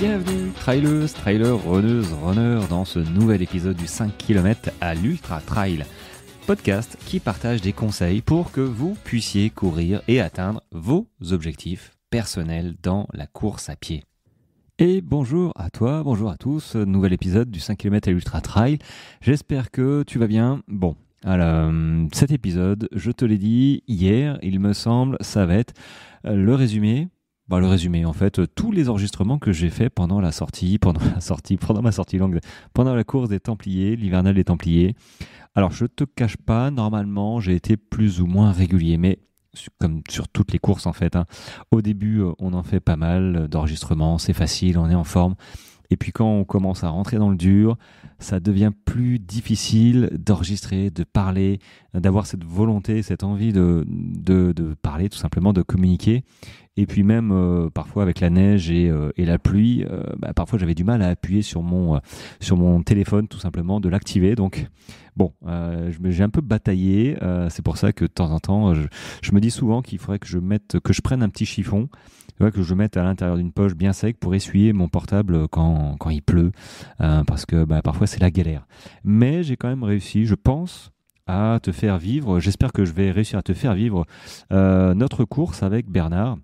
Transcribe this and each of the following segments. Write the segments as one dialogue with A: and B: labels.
A: Bienvenue, trailers, trailers, runneuses, runners, dans ce nouvel épisode du 5 km à l'Ultra Trail, podcast qui partage des conseils pour que vous puissiez courir et atteindre vos objectifs personnels dans la course à pied. Et bonjour à toi, bonjour à tous, nouvel épisode du 5 km à l'Ultra Trail. J'espère que tu vas bien. Bon, alors, cet épisode, je te l'ai dit hier, il me semble, ça va être le résumé en fait, tous les enregistrements que j'ai fait pendant ma sortie longue, pendant la course des Templiers, l'hivernal des Templiers. Alors, je te cache pas, normalement, j'ai été plus ou moins régulier, mais comme sur toutes les courses en fait, hein. Au début, on en fait pas mal d'enregistrements, c'est facile, on est en forme. Et puis quand on commence à rentrer dans le dur, ça devient plus difficile d'enregistrer, de parler, d'avoir cette volonté, cette envie de parler, tout simplement, de communiquer. Et puis même parfois avec la neige et la pluie, parfois j'avais du mal à appuyer sur mon téléphone, tout simplement, de l'activer. Donc bon, j'ai un peu bataillé. C'est pour ça que de temps en temps, je me dis souvent qu'il faudrait que je prenne un petit chiffon, que je mette à l'intérieur d'une poche bien sec pour essuyer mon portable quand il pleut, parce que parfois c'est la galère. Mais j'ai quand même réussi, je pense, à te faire vivre. J'espère que je vais réussir à te faire vivre notre course avec Bernard.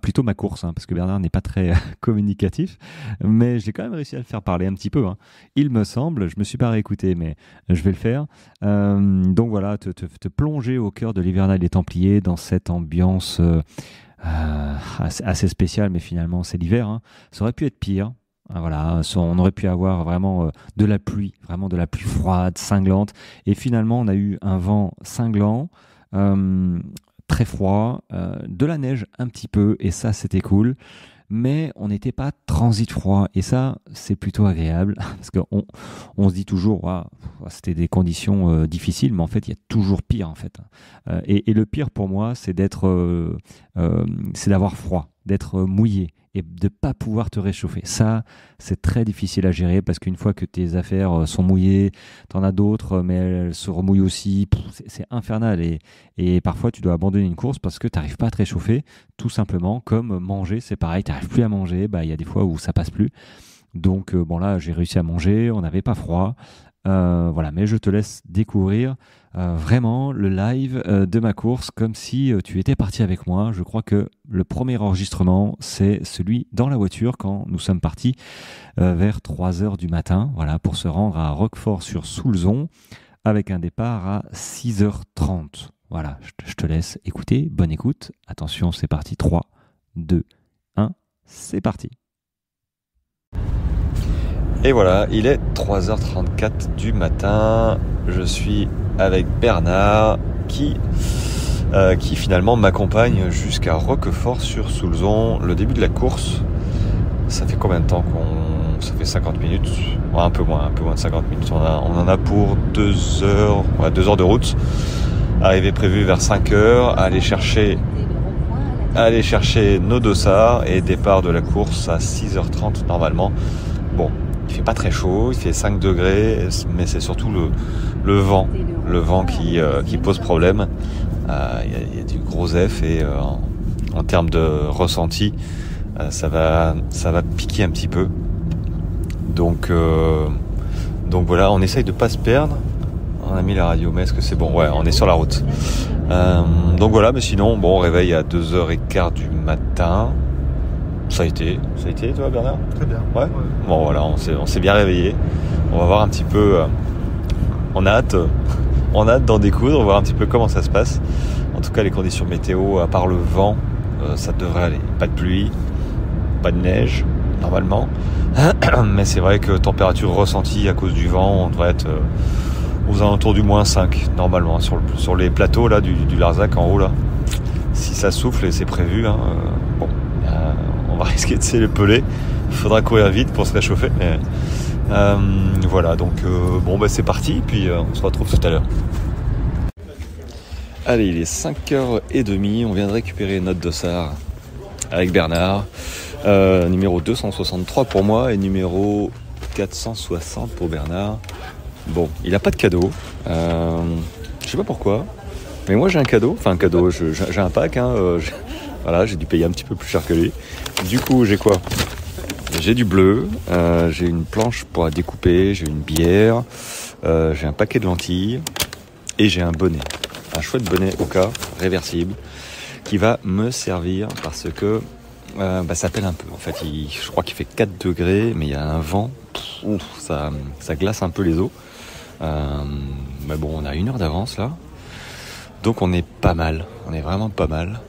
A: Plutôt ma course, parce que Bernard n'est pas très communicatif, mais j'ai quand même réussi à le faire parler un petit peu, il me semble. Je me suis pas réécouté, mais je vais le faire. Donc voilà, te plonger au cœur de l'hivernal des Templiers dans cette ambiance assez spéciale, mais finalement c'est l'hiver, ça aurait pu être pire. Voilà, on aurait pu avoir vraiment de la pluie froide, cinglante, et finalement on a eu un vent cinglant, très froid, de la neige un petit peu, et ça c'était cool, mais on n'était pas transit froid, et ça c'est plutôt agréable, parce qu'on se dit toujours c'était des conditions difficiles, mais en fait il y a toujours pire en fait, et le pire pour moi c'est c'est d'avoir froid, d'être mouillé et de pas pouvoir te réchauffer. Ça, c'est très difficile à gérer, parce qu'une fois que tes affaires sont mouillées, t'en as d'autres, mais elles se remouillent aussi. C'est infernal, et parfois tu dois abandonner une course parce que t'arrives pas à te réchauffer, tout simplement. Comme manger, c'est pareil, t'arrives plus à manger, il y a des fois où ça passe plus. Donc là, j'ai réussi à manger, on n'avait pas froid. Voilà, mais je te laisse découvrir vraiment le live de ma course, comme si tu étais parti avec moi. Je crois que le premier enregistrement, c'est celui dans la voiture, quand nous sommes partis vers 3h du matin, voilà, pour se rendre à Roquefort-sur-Soulzon, avec un départ à 6h30. Voilà, je te laisse écouter. Bonne écoute. Attention, c'est parti. 3, 2, 1, c'est parti. Et voilà, il est 3h34 du matin. Je suis avec Bernard qui finalement m'accompagne jusqu'à Roquefort-sur-Soulzon. Le début de la course, ça fait combien de temps ça fait 50 minutes, un peu moins de 50 minutes. On en a pour 2 heures, 2 heures de route. Arrivée prévue vers 5h, aller chercher nos dossards, et départ de la course à 6h30 normalement. Bon, il fait pas très chaud, il fait 5 degrés, mais c'est surtout le vent qui pose problème. Il y a du gros F, et en termes de ressenti, ça va piquer un petit peu. Donc voilà, on essaye de pas se perdre. On a mis la radio, mais est-ce que c'est bon? Ouais, on est sur la route. Donc voilà, mais sinon, réveil à 2h15 du matin. Ça a été, toi, Bernard?
B: Très bien.
A: Ouais. Bon, voilà, on s'est bien réveillé. On va voir un petit peu. On a hâte d'en découdre, voir un petit peu comment ça se passe. En tout cas, les conditions météo, à part le vent, ça devrait aller. Pas de pluie, pas de neige, normalement. Mais c'est vrai que température ressentie à cause du vent, on devrait être aux alentours du -5, normalement, sur les plateaux là, du Larzac en haut là. Si ça souffle, et c'est prévu, on va risquer de s'épeler. Il faudra courir vite pour se réchauffer, mais voilà, donc c'est parti, puis on se retrouve tout à l'heure. Allez, il est 5h30, on vient de récupérer notre dossard avec Bernard, numéro 263 pour moi et numéro 460 pour Bernard. Bon, il a pas de cadeau, je sais pas pourquoi, mais moi j'ai un cadeau, j'ai un pack,
B: Voilà, j'ai dû payer un petit peu plus cher que lui. Du coup, j'ai quoi ? J'ai du bleu, j'ai une planche pour découper, j'ai une bière, j'ai un paquet de lentilles et j'ai un bonnet. Un chouette bonnet Oka, réversible, qui va me servir parce que ça pèle un peu. En fait, je crois qu'il fait 4 degrés, mais il y a un vent, ça glace un peu les os. Mais bon, on a 1 heure d'avance là. Donc on est pas mal, on est vraiment pas mal.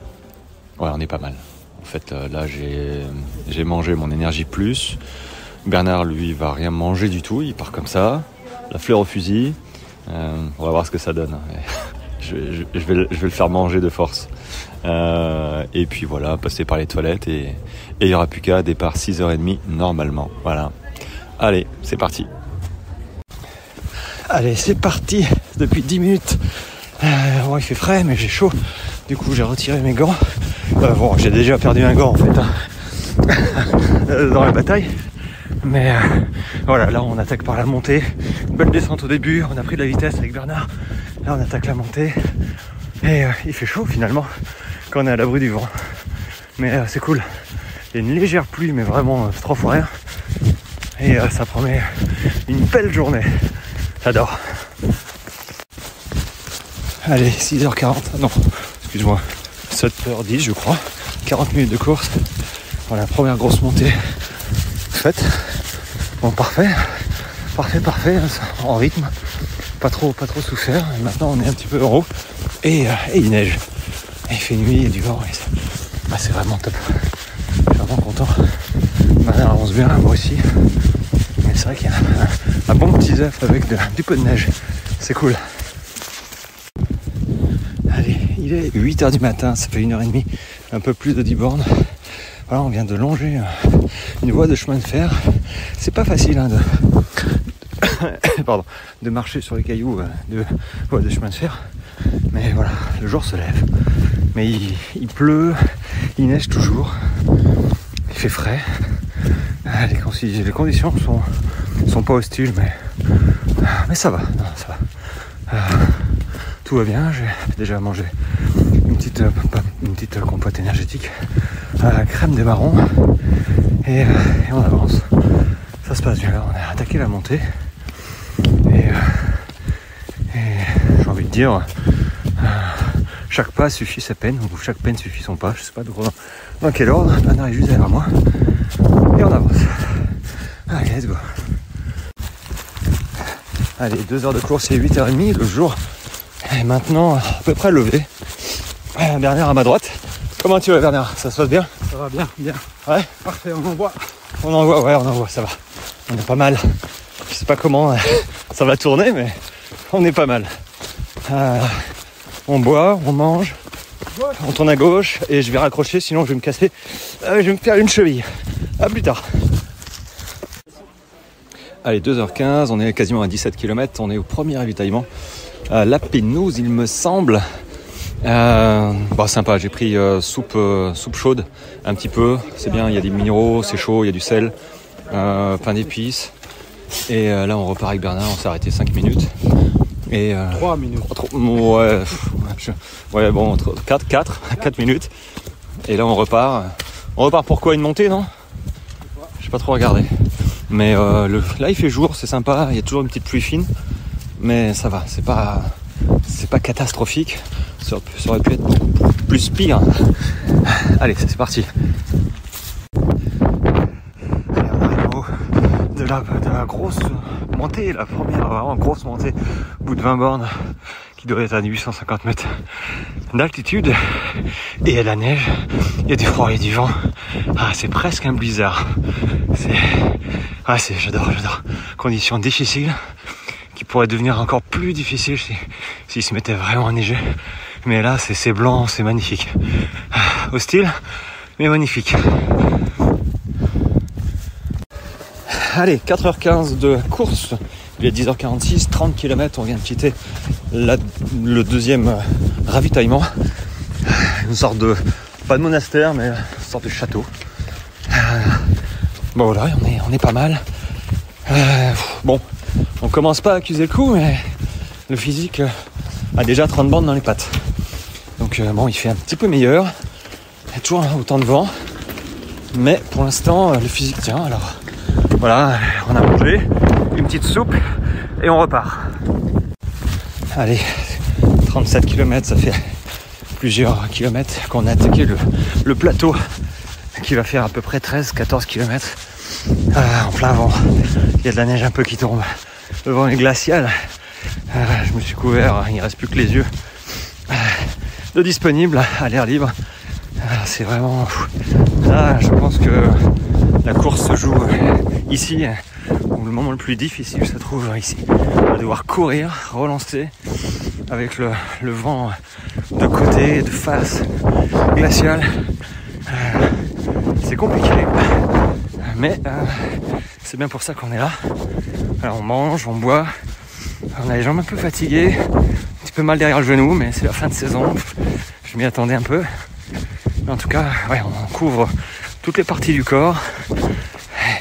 B: Ouais, on est pas mal. En fait, là, j'ai mangé mon énergie plus. Bernard, lui, va rien manger du tout. Il part comme ça, la fleur au fusil. On va voir ce que ça donne. je vais le faire manger de force. Et puis voilà, passer par les toilettes. Et il n'y aura plus qu'à départ 6h30 normalement. Voilà. Allez, c'est parti. Allez, c'est parti. Depuis 10 minutes. Bon, il fait frais, mais j'ai chaud. Du coup, j'ai retiré mes gants. Bon, j'ai déjà perdu un gant en fait dans la bataille. Mais voilà, là on attaque par la montée. Belle descente au début, on a pris de la vitesse avec Bernard. Là on attaque la montée. Et il fait chaud finalement quand on est à l'abri du vent. Mais c'est cool. Il y a une légère pluie, mais vraiment 3 fois rien. Et ça promet une belle journée. J'adore. Allez, 6h40. Non, excuse-moi. 7h10 je crois, 40 minutes de course. Voilà, première grosse montée faite. Bon, parfait, en rythme, pas trop souffert. Et maintenant on est un petit peu en haut et il neige. Et il fait nuit et du vent. C'est vraiment top. Je suis vraiment content. Maintenant avance bien, moi aussi. Mais c'est vrai qu'il y a un bon petit œuf avec du peu de neige. C'est cool. Allez, il est 8h du matin, ça fait 1h30, un peu plus de 10 bornes. Voilà, on vient de longer une voie de chemin de fer. C'est pas facile de marcher sur les cailloux de voie de chemin de fer. Mais voilà, le jour se lève. Mais il pleut, il neige toujours. Il fait frais. Les conditions sont pas hostiles, mais ça va. Tout va bien, j'ai déjà mangé une petite compote énergétique à la crème des marrons et on avance. Ça se passe bien, là, on a attaqué la montée et j'ai envie de dire chaque pas suffit sa peine, ou chaque peine suffit son pas, je sais pas dans quel ordre. On arrive juste derrière moi et on avance. Allez, let's go. Allez, 2 heures de course et 8h30, le jour est maintenant à peu près levé. Bernard à ma droite. Comment tu vas, Bernard? Ça se passe bien?
C: Ça va bien.
B: Ouais.
C: Parfait, on envoie.
B: On envoie, ça va. On est pas mal. Je sais pas comment ça va tourner, mais on est pas mal. On boit, on mange, on tourne à gauche et je vais raccrocher, sinon je vais me casser. Je vais me faire une cheville. À plus tard. Allez, 2h15, on est quasiment à 17 km, on est au premier ravitaillement. La Pénouse, il me semble. Sympa, j'ai pris soupe chaude, un petit peu, c'est bien, il y a des minéraux, c'est chaud, il y a du sel, pain d'épices. Et là, on repart avec Bernard, on s'est arrêté 5 minutes. Et
C: 3 minutes.
B: Entre 4 minutes. Et là, on repart. On repart pour quoi, une montée, non? J'ai pas trop regardé. Mais là, il fait jour, c'est sympa, il y a toujours une petite pluie fine. Mais ça va, c'est pas catastrophique. Ça aurait pu être beaucoup plus pire. Allez, c'est parti. Et on arrive au haut de la grosse montée, la première vraiment grosse montée, au bout de 20 bornes, qui doit être à 850 mètres d'altitude. Et il y a de la neige, il y a du froid, il y a du vent. C'est presque un blizzard. J'adore. Conditions difficiles, qui pourraient devenir encore plus difficiles s'il se mettait vraiment à neiger. Mais là, c'est blanc, c'est magnifique. Hostile, mais magnifique. Allez, 4h15 de course. Il est 10h46, 30 km. On vient de quitter le deuxième ravitaillement. Une sorte de, pas de monastère, mais une sorte de château. Bon, voilà, on est pas mal. On commence pas à accuser le coup, mais le physique a déjà 30 bandes dans les pattes. Donc il fait un petit peu meilleur.
C: y a toujours autant de vent. Mais pour l'instant, le physique tient. Alors voilà, on a mangé une petite soupe et on repart. Allez, 37 km, ça fait plusieurs kilomètres qu'on a attaqué le plateau qui va faire à peu près 13-14 km en plein vent. Il y a de la neige un peu qui tombe. Le vent est glacial. Je me suis couvert, il ne reste plus que les yeux de disponible à l'air libre. C'est vraiment... Là, je pense que la course se joue ici, où le moment le plus difficile se trouve ici. On va devoir courir, relancer avec le vent de côté, de face, glacial. C'est compliqué, mais c'est bien pour ça qu'on est là. Alors on mange, on boit, on a les jambes un peu fatiguées, un petit peu mal derrière le genou, mais c'est la fin de saison, je m'y attendais un peu. Mais en tout cas, ouais, on couvre toutes les parties du corps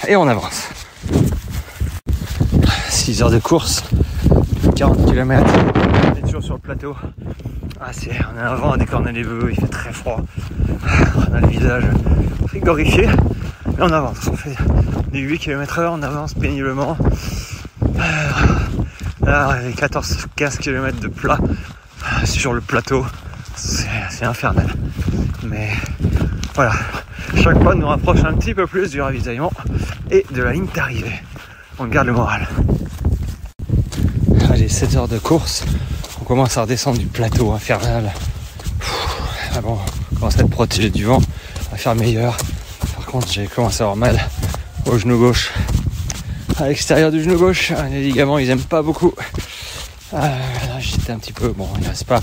C: et on avance. 6 heures de course, 40 km, on est toujours sur le plateau. On a un vent à décorner les vœux, il fait très froid. On a le visage frigorifié, mais on avance. On fait des 8 km/h, on avance péniblement. Là, les 14-15 km de plat sur le plateau, c'est infernal. Mais voilà, chaque fois nous rapproche un petit peu plus du ravitaillement et de la ligne d'arrivée. On garde le moral. Allez, 7 heures de course, on commence à redescendre du plateau infernal. Bon, on commence à être protégé du vent, à faire meilleur. Par contre, j'ai commencé à avoir mal au genou gauche. À l'extérieur du genou gauche, les ligaments, ils aiment pas beaucoup. J'étais un petit peu... Bon, il reste pas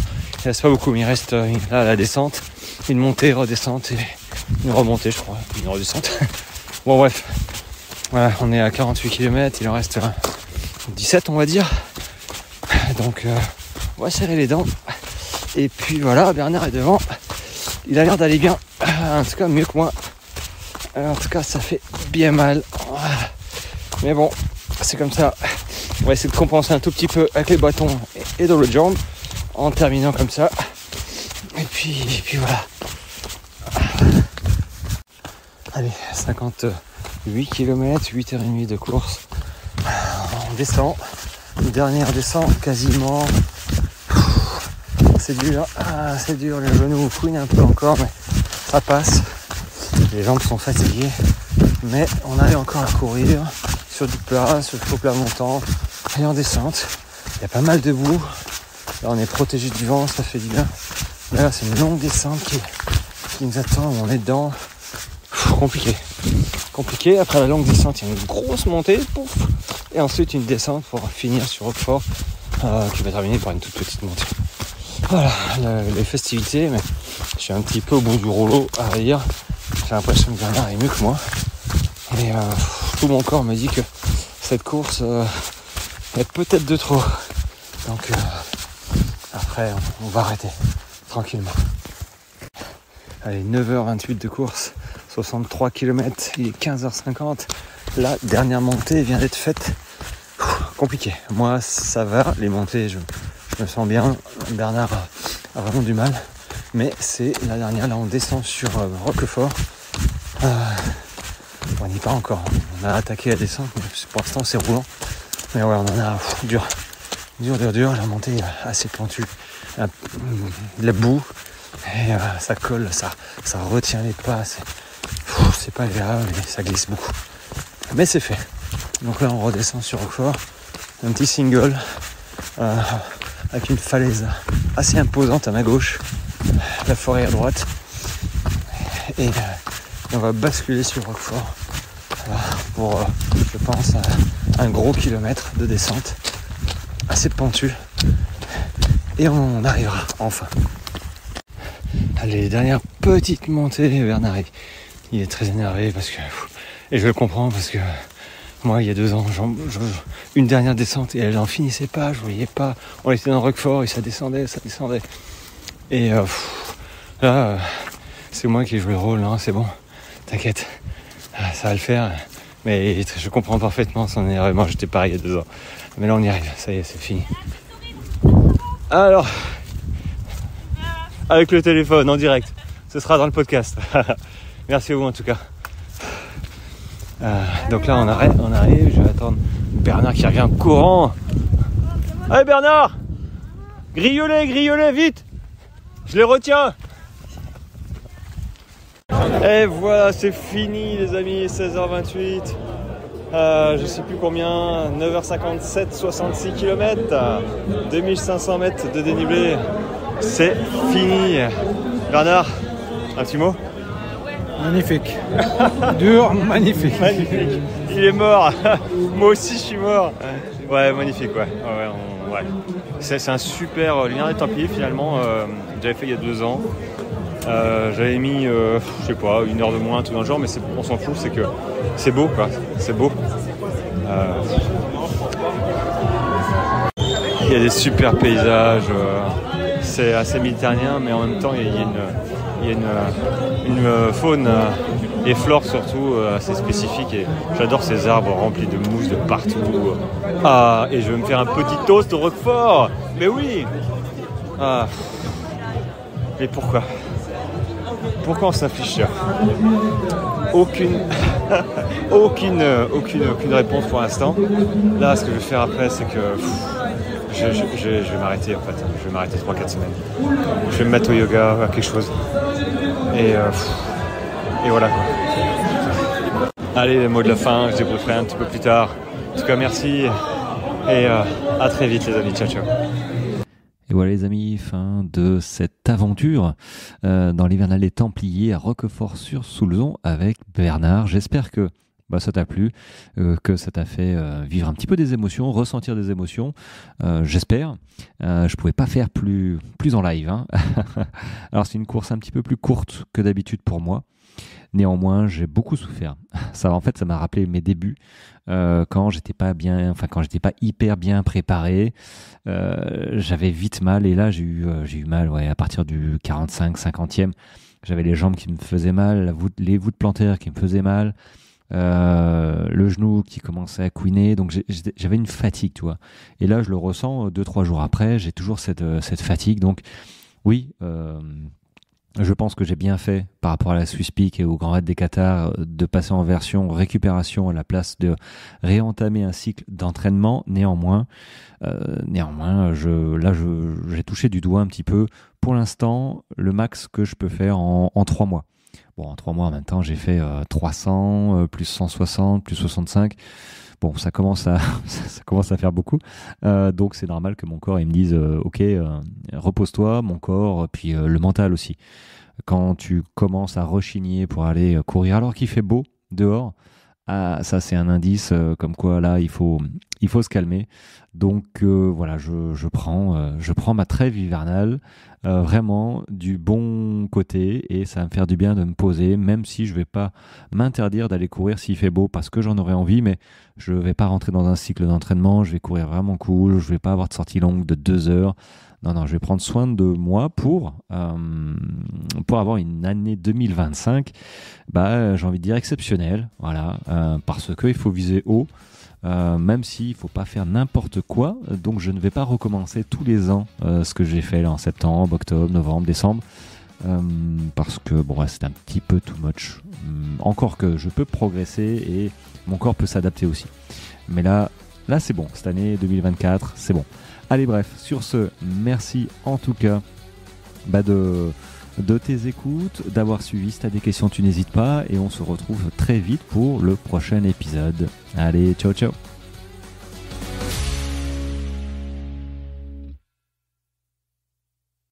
C: beaucoup, mais il reste là la descente, une montée, redescente et une remontée, je crois, une redescente. Bon, bref. Voilà, on est à 48 km, il en reste 17, on va dire. Donc, on va serrer les dents. Et puis voilà, Bernard est devant. Il a l'air d'aller bien. En tout cas, mieux que moi. En tout cas, ça fait bien mal. Mais bon, c'est comme ça. On va essayer de compenser un tout petit peu avec les bâtons et dans l'autre jambe. En terminant comme ça. Et puis voilà. Allez, 58 km, 8h30 de course. On descend. Une dernière descente quasiment. C'est dur, les genoux fouinent un peu encore, mais ça passe. Les jambes sont fatiguées, mais on arrive encore à courir sur du plat, sur le faux plat montant, et en descente. Il y a pas mal de boue. Là, on est protégé du vent, ça fait du bien. Mais là, c'est une longue descente qui nous attend, on est dedans. Compliqué. Après la longue descente, il y a une grosse montée, pouf, et ensuite une descente pour finir sur Roquefort, qui va terminer par une toute petite montée. Voilà, les festivités, mais je suis un petit peu au bout du rouleau à rire. J'ai l'impression que Bernard est mieux que moi. Et tout mon corps me dit que cette course est peut-être de trop. Donc après, on va arrêter tranquillement. Allez, 9h28 de course, 63 km, il est 15h50. La dernière montée vient d'être faite. Compliqué. Moi, ça va, les montées, je me sens bien. Bernard a vraiment du mal. Mais c'est la dernière. Là, on descend sur Roquefort. On n'y est pas encore. On a attaqué la descente, mais pour l'instant, c'est roulant. Mais ouais, on en a dur. La montée est assez pentue. De la boue. Et ça colle, ça retient les pas. C'est pas agréable et ça glisse beaucoup. Mais c'est fait. Donc là, on redescend sur Roquefort. Un petit single. Avec une falaise assez imposante à ma gauche, la forêt à droite, et on va basculer sur Roquefort pour, je pense, un gros kilomètre de descente, assez pentu, et on arrivera enfin. Allez, dernière petite montée, Bernard, il est très énervé parce que, et je le comprends parce que moi, il y a 2 ans, une dernière descente et elle n'en finissait pas, je voyais pas. On était dans Roquefort et ça descendait. Et là, c'est moi qui joue le rôle, hein, c'est bon, t'inquiète, ça va le faire. Mais je comprends parfaitement son énervement, j'étais pareil il y a 2 ans. Mais là, on y arrive, ça y est, c'est fini. Alors, avec le téléphone en direct, ce sera dans le podcast. Merci à vous en tout cas. Donc là on arrive, je vais attendre Bernard qui revient courant. Allez Bernard, grille-les vite, je les retiens. Et voilà, c'est fini les amis, 16h28. Je sais plus combien, 9h57, 66 km, 2500 mètres de dénivelé. C'est fini. Bernard, un petit mot?
D: Magnifique. Dur, magnifique.
C: Magnifique. Il est mort. Moi aussi, je suis mort. Ouais, magnifique, ouais. Ouais. C'est un super lumière des Templiers, finalement. J'avais fait il y a 2 ans. J'avais mis, je sais pas, 1 heure de moins, tout dans le genre, mais on s'en fout, c'est que c'est beau, quoi. C'est beau. Il y a des super paysages. C'est assez méditerranéen, mais en même temps, il y a une faune et flore surtout assez spécifique. Et j'adore ces arbres remplis de mousse de partout. Et je vais me faire un petit toast au roquefort. Mais oui. Mais pourquoi on s'affiche ça? Aucune réponse pour l'instant. Là, ce que je vais faire après, c'est que je vais m'arrêter en fait. Je vais m'arrêter 3-4 semaines. Je vais me mettre au yoga, à quelque chose. Et voilà quoi. Allez, les mots de la fin, je débrieferai un petit peu plus tard. En tout cas, merci. Et à très vite les amis. Ciao, ciao.
A: Et voilà les amis, fin de cette aventure dans l'hivernal des Templiers à Roquefort-sur-Soulzon avec Bernard. J'espère que ça t'a plu, que ça t'a fait vivre un petit peu des émotions, ressentir des émotions. J'espère. Je pouvais pas faire plus en live. Hein. Alors c'est une course un petit peu plus courte que d'habitude pour moi. Néanmoins, j'ai beaucoup souffert. Ça m'a rappelé mes débuts quand j'étais pas hyper bien préparé. J'avais vite mal et là j'ai eu mal à partir du 45, 50e. J'avais les jambes qui me faisaient mal, les voûtes plantaires qui me faisaient mal, le genou qui commençait à couiner. Donc j'avais une fatigue, tu vois. Et là, je le ressens 2-3 jours après. J'ai toujours cette fatigue. Donc oui. Je pense que j'ai bien fait par rapport à la Swiss Peak et au Grand Raid des Qatars de passer en version récupération à la place de réentamer un cycle d'entraînement. Néanmoins, j'ai touché du doigt un petit peu. Pour l'instant, le max que je peux faire en 3 mois. Bon, en 3 mois, en même temps, j'ai fait 300, plus 160, plus 65. Bon, ça commence à faire beaucoup. Donc, c'est normal que mon corps il me dise OK, repose-toi, mon corps, puis le mental aussi. Quand tu commences à rechigner pour aller courir alors qu'il fait beau dehors, ça, c'est un indice comme quoi là, il faut se calmer. Donc, voilà, je prends ma trêve hivernale vraiment du bon côté et ça va me faire du bien de me poser, même si je vais pas m'interdire d'aller courir s'il fait beau parce que j'en aurais envie, mais je vais pas rentrer dans un cycle d'entraînement, je vais courir vraiment cool, je vais pas avoir de sortie longue de 2 heures. Non, je vais prendre soin de moi pour avoir une année 2025, j'ai envie de dire exceptionnelle, voilà, parce qu'il faut viser haut, même s'il faut pas faire n'importe quoi. Donc je ne vais pas recommencer tous les ans ce que j'ai fait là en septembre, octobre, novembre, décembre, parce que c'est un petit peu too much. Encore que je peux progresser et mon corps peut s'adapter aussi. Mais là c'est bon, cette année 2024, c'est bon. Allez bref, sur ce, merci en tout cas de tes écoutes, d'avoir suivi. Si tu as des questions, tu n'hésites pas et on se retrouve très vite pour le prochain épisode. Allez, ciao ciao.